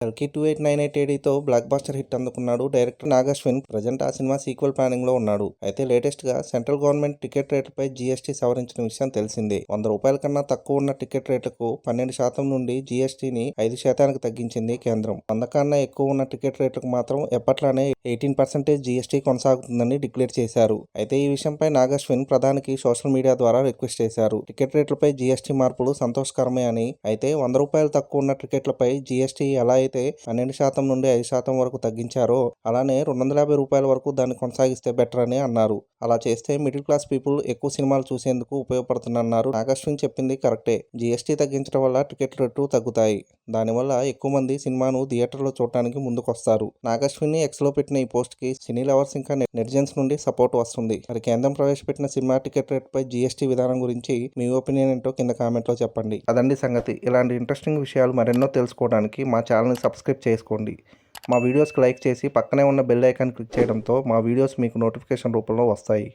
కల్కి 2898 block buster hit అందుకున్నాడు director Nag Ashwin. Present ఆ సినిమా సీక్వెల్ ప్లానింగ్ లో ఉన్నాడు. అయితే లేటెస్ట్ గా సెంట్రల్ గవర్నమెంట్ టికెట్ రేట్లపై జీఎస్టీ సవరించిన విషయం తెలిసిందే. రూ. 100 కన్నా తక్కువ ఉన్న టికెట్ రేట్లకు 12% నుండి జీఎస్టీని 5% తగ్గించింది కేంద్రం. 100 కన్నా ఎక్కువ ఉన్న టికెట్ రేట్లకు మాత్రం ఎప్పట్లానే 18% జీఎస్టీ కొనసాగుతుందని డిక్లేర్ చేశారు. అయితే ఈ విషయంపై నాగశ్విన్ ప్రధానికి సోషల్ మీడియా ద్వారా రిక్వెస్ట్ చేశారు. టికెట్ రేట్లపై జీఎస్టీ మార్పులు సంతోషకరమే అని. అయితే రూ. 100 తక్కువ ఉన్న టికెట్లపై జీఎస్టీ ఎలా అయితే 12% నుండి 5% వరకు తగ్గించారో అలానే రూ. 250 వరకు దాన్ని కొనసాగిస్తే బెటర్ అని అన్నారు. అలా చేస్తే మిడిల్ క్లాస్ పీపుల్ ఎక్కువ సినిమాలు చూసేందుకు ఉపయోగపడుతుందన్నారు. నాగశ్విన్ చెప్పింది కరెక్టే. జీఎస్టీ తగ్గించడం వల్ల టికెట్ రేట్లు తగ్గుతాయి. దానివల్ల ఎక్కువ మంది సినిమాను థియేటర్లో చూడటానికి ముందుకొస్తారు. నాగశ్విన్ ఎక్స్లో పెట్టిన ఈ పోస్ట్ కి సినీ లవర్స్ ఇంకా నెటిజన్స్ నుండి సపోర్ట్ వస్తుంది. మరి కేంద్రం ప్రవేశపెట్టిన సినిమా టికెట్ రేట్పై జీఎస్టీ విధానం గురించి మీ ఒపీనియన్ ఏంటో కింద కామెంట్లో చెప్పండి. అదండి సంగతి. ఇలాంటి ఇంట్రెస్టింగ్ విషయాలు మరెన్నో తెలుసుకోవడానికి మా ఛానల్ని సబ్స్క్రైబ్ చేసుకోండి. మా వీడియోస్కి లైక్ చేసి పక్కనే ఉన్న బెల్ ఐకాన్ క్లిక్ చేయడంతో మా వీడియోస్ మీకు నోటిఫికేషన్ రూపంలో వస్తాయి.